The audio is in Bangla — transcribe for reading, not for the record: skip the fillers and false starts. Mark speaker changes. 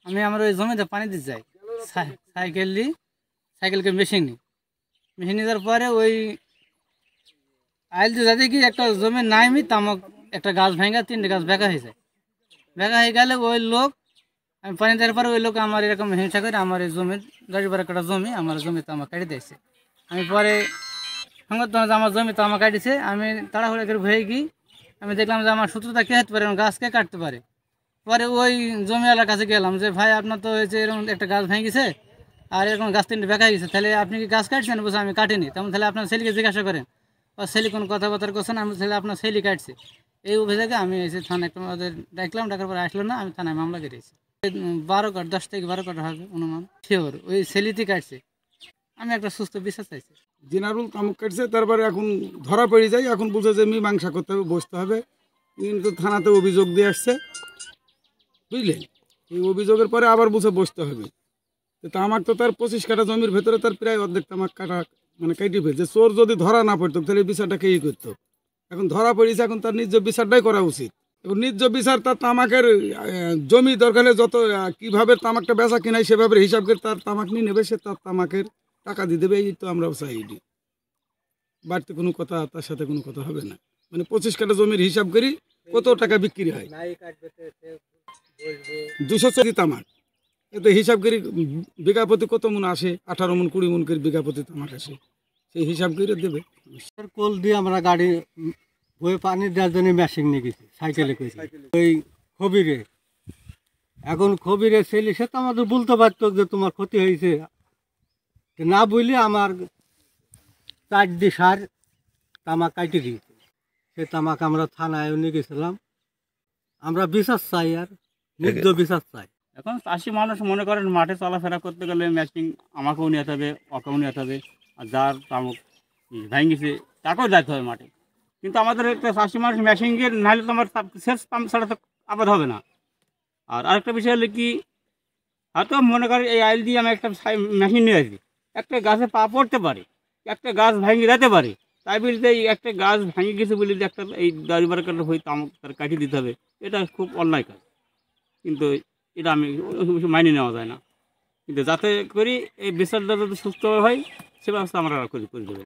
Speaker 1: আমি আমার ওই জমিতে পানি দিতে যাই, সাইকেলকে মেশিন নিয়ে যাওয়ার পরে ওই আইল দিয়ে যাতে কি একটা জমি নাইমি তামাক একটা গাছ ভেঙে 3টে গাছ বেঁকা হয়ে যায়। বেঁকা হয়ে গেলে ওই লোক, আমি পানি দেওয়ার পরে ওই লোক আমার এরকম হিংসা করে আমার এই জমির 10-12 কাঠা জমি আমার জমিতে আমার কেটে দিয়েছে। আমি পরে সংবাদ পেলাম যে আমার জমিতে আমার কাটিছে। আমি তাড়াহুড়া করে ভয়ে গিয়ে আমি দেখলাম যে আমার শত্রুতা কে হতে পারে, গাছ কে কাটতে পারে। পরে ওই জমিওয়ালার কাছে গেলাম যে ভাই আপনার তো হয়েছে এরকম একটা গাছ ভেঙেছে আর এরকম গাছ 3টে বেঁকা গেছে, তাহলে আপনি কি গাছ কাটছেন? বলছে আমি কাটিনি। তেমন তাহলে আপনার ছেলেকে জিজ্ঞাসা করেন, আর ছেলে কোনো কথাবার্তা করছেন? আমি ছেলে আপনার ছেলে কাটছে। এই অভিযোগে আমি এসে থানায় ওদের ডাকলাম, ডাকার পরে আসলো না, আমি থানায় মামলা করেছি। 10 থেকে 12 কাঠা হবে অনুমান শিওর, ওই ছেলেটি কাটছে। আমি একটা সুস্থ বিশ্বাস চাইছি।
Speaker 2: জিনারুল তামুক কাটছে, তারপরে এখন ধরা পড়ে যায়, এখন বলছে যে মীমাংসা করতে হবে, বসতে হবে। কিন্তু থানাতে অভিযোগ দিয়ে আসছে, বুঝলেন? এই অভিযোগের পরে আবার বুঝে বসতে হবে। তো তামাক তো তার 25 কাঠা জমির ভেতরে তার প্রায় অর্ধেক তামাক কাটা মানে কেটে ফেলছে। চোর যদি ধরা না পড়তো তাহলে বিচারটা কেই করতো। এখন ধরা পড়েছে, এখন তার নিজ বিচারটাই করা উচিত। এবং নিজ বিচার তার তামাকের জমি দরকার হলে যত কীভাবে তামাকটা বেচা কিনাই সেভাবে হিসাব করে তার তামাক নিয়ে নেবে, সে তার তামাকের টাকা দিয়ে দেবে। এই তো আমরাও চাই। বাড়িতে কোনো কথা, তার সাথে কোনো কথা হবে না। মানে 25 কাঠা জমির হিসাব করি কত টাকা বিক্রি হয়, 240 তামাক। এতে হিসাব করি বিঘা প্রতি কত মন আসে, 18 মন 20 মন করে বিঘা প্রতি তামাক আসে, সেই হিসাব করে দেবে।
Speaker 3: কোল দিয়ে আমরা গাড়ি বয়ে পানি দেওয়ার জন্য মেশিন নিয়ে গেছি, সাইকেলে করেছি ওই খবিরে। এখন খবিরে ছেলে সে তো আমাদের বলতে পারতো যে তোমার ক্ষতি হয়েছে, না বললে আমার 4 সার তামাক কাটে দিয়েছে। সে তামাক আমরা থানায় নিয়ে গেছিলাম। আমরা বিচার চাই, আর নির্দ বিচার চাই।
Speaker 1: এখন চাষি মানুষ মনে করেন মাঠে চলাফেরা করতে গেলে মেশিন আমাকেও নিতে হবে, ওকেও নিতে হবে, আর যার তামুক ভেঙেছে তাকেও যাইতে হবে মাঠে। কিন্তু আমাদের একটা চাষি মানুষ মেশিন গিয়ে নাহলে তো আমার শেষ পাম্প ছাড়া তো আবাদ হবে না। আর আরেকটা বিষয় হলো কি, হয়তো মনে করেন এই আইল দিয়ে আমি একটা মেশিন নিয়ে আসি, একটা গাছে পা পড়তে পারে, একটা গাছ ভেঙে যেতে পারে, তাই বলতে এই একটা গাছ ভেঙে গেছে বলে যে একটা এই 10-12 কাঠা হয়ে তামুক তার কাটিয়ে দিতে হবে, এটা খুব অন্যায় কাজ। কিন্তু এটা আমি মাইনে নেওয়া যায় না। কিন্তু যাতে করি এই বিচারটা যাতে সুস্থ হয় সে ব্যবস্থা আমরা করে দেবে।